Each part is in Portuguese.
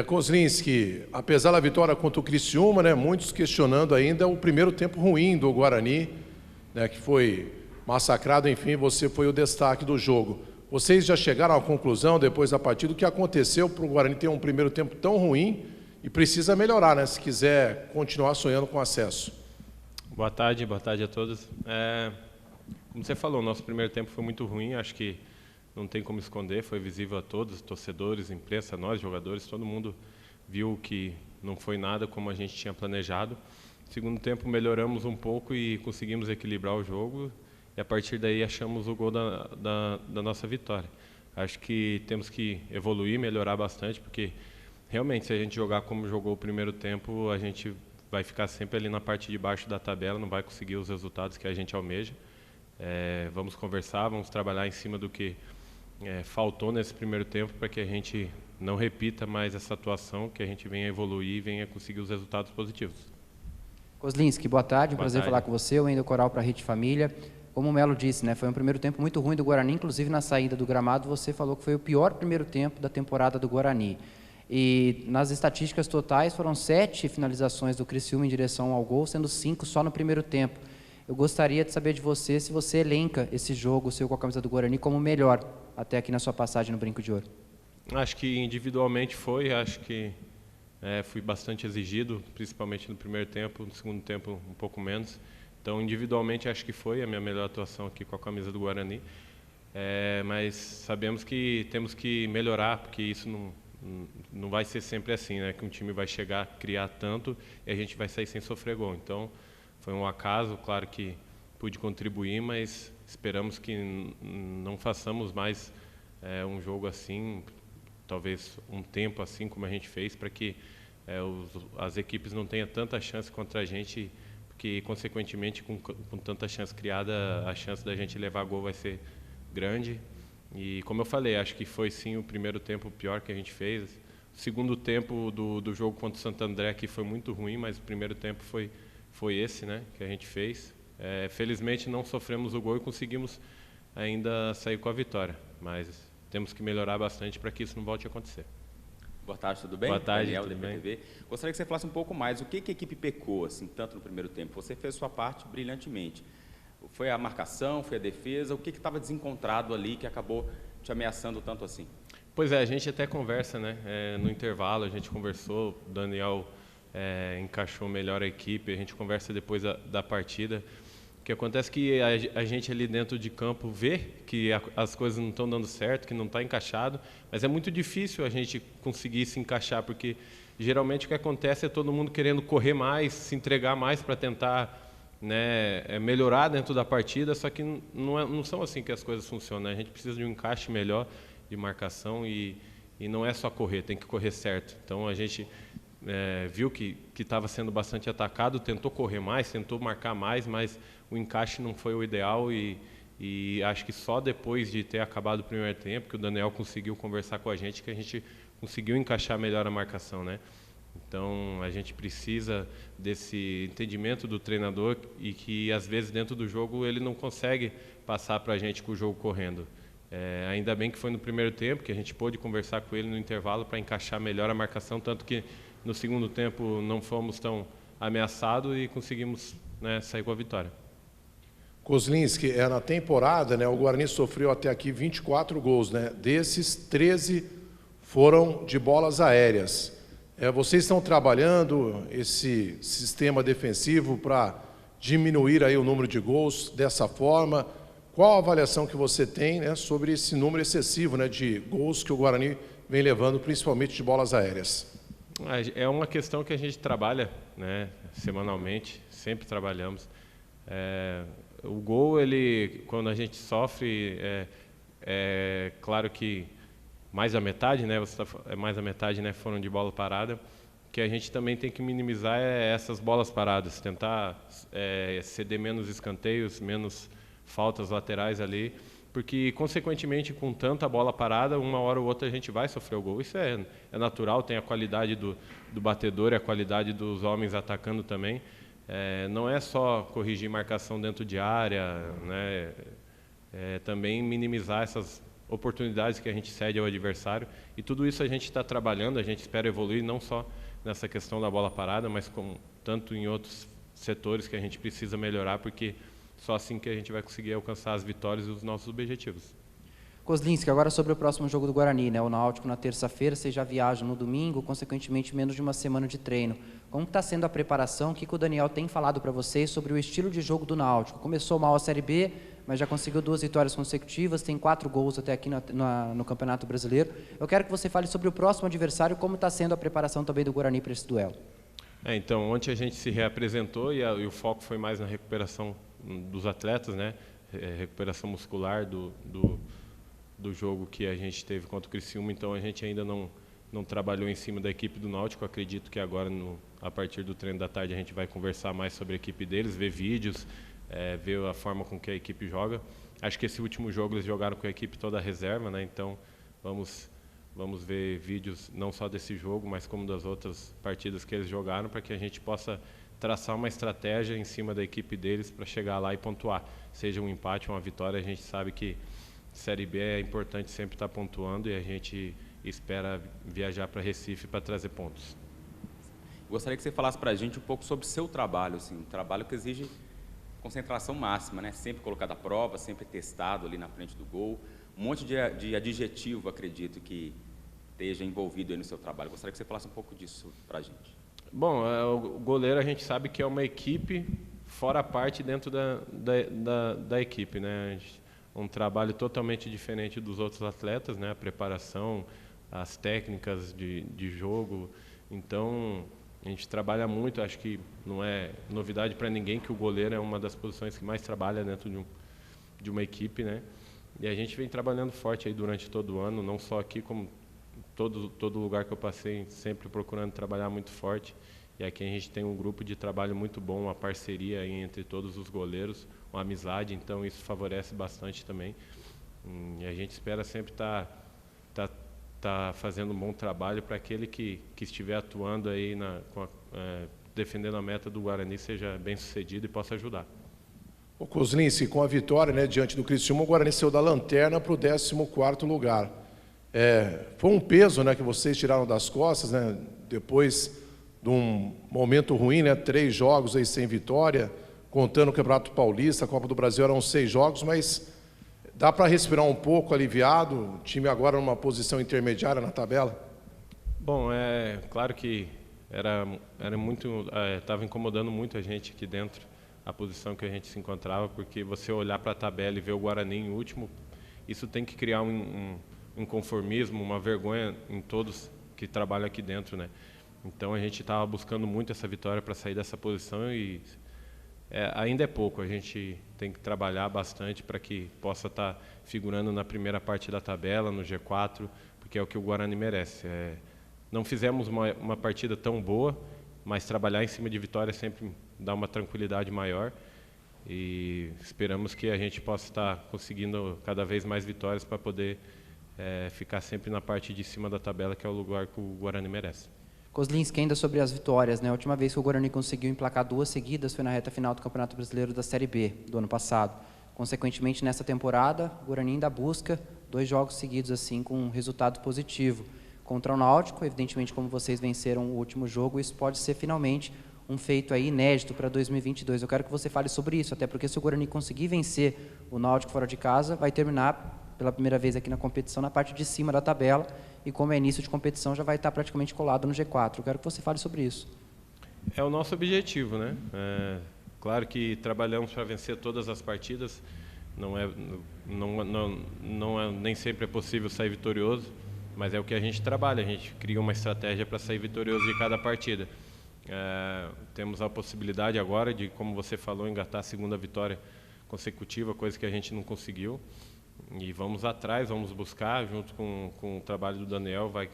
Kozlinski, apesar da vitória contra o Criciúma, né, muitos questionando ainda o primeiro tempo ruim do Guarani, né, que foi massacrado, enfim, você foi o destaque do jogo. Vocês já chegaram à conclusão, depois da partida, o que aconteceu para o Guarani ter um primeiro tempo tão ruim e precisa melhorar, né, se quiser continuar sonhando com acesso? Boa tarde a todos. Como você falou, nosso primeiro tempo foi muito ruim, acho que não tem como esconder, foi visível a todos, torcedores, imprensa, nós, jogadores, todo mundo viu que não foi nada como a gente tinha planejado. Segundo tempo melhoramos um pouco e conseguimos equilibrar o jogo e a partir daí achamos o gol da nossa vitória. Acho que temos que evoluir, melhorar bastante, porque realmente se a gente jogar como jogou o primeiro tempo, a gente vai ficar sempre ali na parte de baixo da tabela, não vai conseguir os resultados que a gente almeja. Vamos conversar, vamos trabalhar em cima do que faltou nesse primeiro tempo para que a gente não repita mais essa atuação, que a gente venha evoluir e venha conseguir os resultados positivos. Kozlinski, boa tarde, Boa prazer tarde. falar com você, o Wendel Coral para a Rede Família. Como o Melo disse, né, foi um primeiro tempo muito ruim do Guarani, inclusive na saída do gramado você falou que foi o pior primeiro tempo da temporada do Guarani. E nas estatísticas totais foram 7 finalizações do Criciúma em direção ao gol, sendo 5 só no primeiro tempo. Eu gostaria de saber de você se você elenca esse jogo seu com a camisa do Guarani como o melhor até aqui na sua passagem no Brinco de Ouro. Acho que individualmente foi, acho que fui bastante exigido, principalmente no primeiro tempo, no segundo tempo um pouco menos. Então, individualmente, acho que foi a minha melhor atuação aqui com a camisa do Guarani. Mas sabemos que temos que melhorar, porque isso não vai ser sempre assim, né? Que um time vai chegar, criar tanto e a gente vai sair sem sofrer gol. Então, foi um acaso, claro que pude contribuir, mas esperamos que não façamos mais um jogo assim, talvez um tempo assim como a gente fez, para que as equipes não tenham tanta chance contra a gente, porque consequentemente com tanta chance criada, a chance da gente levar gol vai ser grande. E como eu falei, acho que foi sim o primeiro tempo pior que a gente fez. O segundo tempo do jogo contra o Santo André aqui foi muito ruim, mas o primeiro tempo foi esse, né, que a gente fez. Felizmente não sofremos o gol e conseguimos ainda sair com a vitória, mas temos que melhorar bastante para que isso não volte a acontecer. Boa tarde, tudo bem? Boa tarde, Daniel, tudo bem? DPTV. Gostaria que você falasse um pouco mais, o que a equipe pecou, assim, tanto no primeiro tempo? Você fez sua parte brilhantemente. Foi a marcação, foi a defesa, o que estava desencontrado ali que acabou te ameaçando tanto assim? Pois a gente até conversa, né? No intervalo a gente conversou, o Daniel encaixou melhor a equipe, a gente conversa depois da partida. O que acontece é que a gente ali dentro de campo vê que as coisas não estão dando certo, que não está encaixado, mas é muito difícil a gente conseguir se encaixar, porque geralmente o que acontece é todo mundo querendo correr mais, se entregar mais para tentar, né, melhorar dentro da partida, só que não são assim que as coisas funcionam, né? A gente precisa de um encaixe melhor de marcação e não é só correr, tem que correr certo. Então a gente viu que estava sendo bastante atacado, tentou correr mais, tentou marcar mais, mas o encaixe não foi o ideal e acho que só depois de ter acabado o primeiro tempo que o Daniel conseguiu conversar com a gente, que a gente conseguiu encaixar melhor a marcação, né? Então a gente precisa desse entendimento do treinador e que às vezes dentro do jogo ele não consegue passar para a gente com o jogo correndo. Ainda bem que foi no primeiro tempo que a gente pôde conversar com ele no intervalo para encaixar melhor a marcação, tanto que no segundo tempo não fomos tão ameaçados e conseguimos, né, sair com a vitória. Kozlinski, na temporada, né, o Guarani sofreu até aqui 24 gols, né? Desses, 13 foram de bolas aéreas. Vocês estão trabalhando esse sistema defensivo para diminuir aí o número de gols dessa forma? Qual a avaliação que você tem, né, sobre esse número excessivo, né, de gols que o Guarani vem levando, principalmente de bolas aéreas? É uma questão que a gente trabalha, né, semanalmente, sempre trabalhamos. O gol, quando a gente sofre, claro que mais da metade, né, mais da metade, né, foram de bola parada, que a gente também tem que minimizar essas bolas paradas, tentar ceder menos escanteios, menos faltas laterais ali, porque consequentemente com tanta bola parada, uma hora ou outra a gente vai sofrer o gol. Isso é natural, tem a qualidade do batedor e a qualidade dos homens atacando também. Não é só corrigir marcação dentro de área, né, também minimizar oportunidades que a gente cede ao adversário, e tudo isso a gente está trabalhando, a gente espera evoluir não só nessa questão da bola parada, mas tanto em outros setores que a gente precisa melhorar, porque só assim que a gente vai conseguir alcançar as vitórias e os nossos objetivos. Kozlinski, agora sobre o próximo jogo do Guarani, né? O Náutico na terça-feira, vocês já viajam no domingo, consequentemente menos de uma semana de treino. Como está sendo a preparação? O que o Daniel tem falado para vocês sobre o estilo de jogo do Náutico? Começou mal a Série B, mas já conseguiu 2 vitórias consecutivas, tem 4 gols até aqui no Campeonato Brasileiro. Eu quero que você fale sobre o próximo adversário, como está sendo a preparação também do Guarani para esse duelo. Então, ontem a gente se reapresentou e o foco foi mais na recuperação dos atletas, né? Recuperação muscular do jogo que a gente teve contra o Criciúma, então a gente ainda não trabalhou em cima da equipe do Náutico. Acredito que agora, a partir do treino da tarde, a gente vai conversar mais sobre a equipe deles, ver vídeos, ver a forma com que a equipe joga. Acho que esse último jogo eles jogaram com a equipe toda a reserva, né? Então vamos ver vídeos não só desse jogo, mas como das outras partidas que eles jogaram, para que a gente possa traçar uma estratégia em cima da equipe deles para chegar lá e pontuar. Seja um empate ou uma vitória, a gente sabe que Série B é importante sempre estar pontuando e a gente espera viajar para Recife para trazer pontos. Gostaria que você falasse para a gente um pouco sobre o seu trabalho, assim, um trabalho que exige concentração máxima, né? Sempre colocado à prova, sempre testado ali na frente do gol. Um monte de adjetivo, acredito, que esteja envolvido aí no seu trabalho. Gostaria que você falasse um pouco disso para a gente. Bom, o goleiro a gente sabe que é uma equipe fora a parte dentro da equipe, né? Um trabalho totalmente diferente dos outros atletas, né? A preparação, as técnicas de jogo. Então, a gente trabalha muito, acho que não é novidade para ninguém que o goleiro é uma das posições que mais trabalha dentro de uma equipe, né? E a gente vem trabalhando forte aí durante todo o ano, não só aqui, como todo lugar que eu passei, sempre procurando trabalhar muito forte. E aqui a gente tem um grupo de trabalho muito bom, uma parceria aí entre todos os goleiros, uma amizade, então isso favorece bastante também. E a gente espera sempre estar fazendo um bom trabalho para aquele que estiver atuando aí defendendo a meta do Guarani seja bem sucedido e possa ajudar. O Kozlinski, com a vitória, né, diante do Criciúma, o Guarani saiu da lanterna para o 14º lugar. Foi um peso, né, que vocês tiraram das costas, né, depois de um momento ruim, né, 3 jogos aí sem vitória, contando o Campeonato Paulista, a Copa do Brasil eram 6 jogos, mas dá para respirar um pouco aliviado, o time agora numa posição intermediária na tabela? Bom, claro que estava incomodando muito a gente aqui dentro, a posição que a gente se encontrava, porque você olhar para a tabela e ver o Guarani em último, isso tem que criar um inconformismo, uma vergonha em todos que trabalham aqui dentro, né? Então a gente estava buscando muito essa vitória para sair dessa posição e ainda é pouco, a gente tem que trabalhar bastante para que possa estar figurando na primeira parte da tabela, no G4, porque é o que o Guarani merece. Não fizemos uma partida tão boa, mas trabalhar em cima de vitória sempre dá uma tranquilidade maior e esperamos que a gente possa estar conseguindo cada vez mais vitórias para poder ficar sempre na parte de cima da tabela, que é o lugar que o Guarani merece. Kozlinski, ainda sobre as vitórias, né? A última vez que o Guarani conseguiu emplacar 2 seguidas foi na reta final do Campeonato Brasileiro da Série B do ano passado. Consequentemente, nessa temporada, o Guarani ainda busca 2 jogos seguidos assim com um resultado positivo. Contra o Náutico, evidentemente, como vocês venceram o último jogo, isso pode ser finalmente um feito aí inédito para 2022. Eu quero que você fale sobre isso, até porque se o Guarani conseguir vencer o Náutico fora de casa, vai terminar pela primeira vez aqui na competição na parte de cima da tabela e como é início de competição já vai estar praticamente colado no G4. Eu quero que você fale sobre isso. É o nosso objetivo, né? Claro que trabalhamos para vencer todas as partidas, nem sempre é possível sair vitorioso, mas é o que a gente trabalha, a gente cria uma estratégia para sair vitorioso de cada partida. Temos a possibilidade agora de, como você falou, engatar a 2ª vitória consecutiva, coisa que a gente não conseguiu. E vamos atrás, vamos buscar, junto com o trabalho do Daniel, vai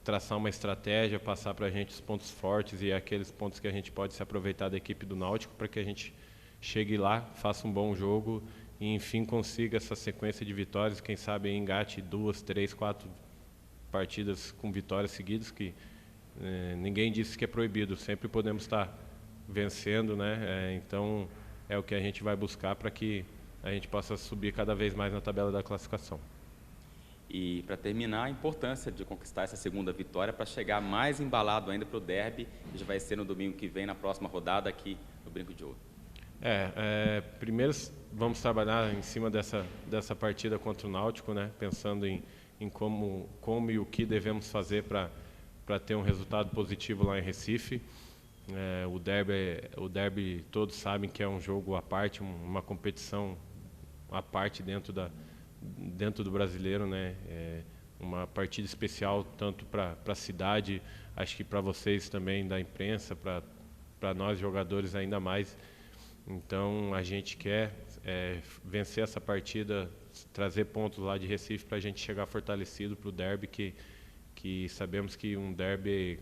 traçar uma estratégia, passar para a gente os pontos fortes e aqueles pontos que a gente pode se aproveitar da equipe do Náutico para que a gente chegue lá, faça um bom jogo e, enfim, consiga essa sequência de vitórias, quem sabe engate 2, 3, 4 partidas com vitórias seguidas, que ninguém disse que é proibido, sempre podemos estar vencendo, né? Então, é o que a gente vai buscar para que a gente possa subir cada vez mais na tabela da classificação. E, para terminar, a importância de conquistar essa segunda vitória para chegar mais embalado ainda para o derby, que já vai ser no domingo que vem, na próxima rodada aqui no Brinco de Ouro. Primeiro vamos trabalhar em cima dessa partida contra o Náutico, né? Pensando em como e o que devemos fazer para ter um resultado positivo lá em Recife. O derby todos sabem que é um jogo à parte, uma competição à parte dentro do brasileiro, né? Uma partida especial tanto para a cidade, acho que para vocês também da imprensa, para nós jogadores ainda mais. Então a gente quer vencer essa partida, trazer pontos lá de Recife para a gente chegar fortalecido para o derby, que sabemos que um derby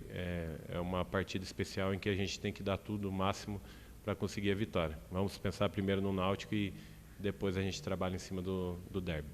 é uma partida especial em que a gente tem que dar tudo o máximo para conseguir a vitória. Vamos pensar primeiro no Náutico e depois a gente trabalha em cima do derby.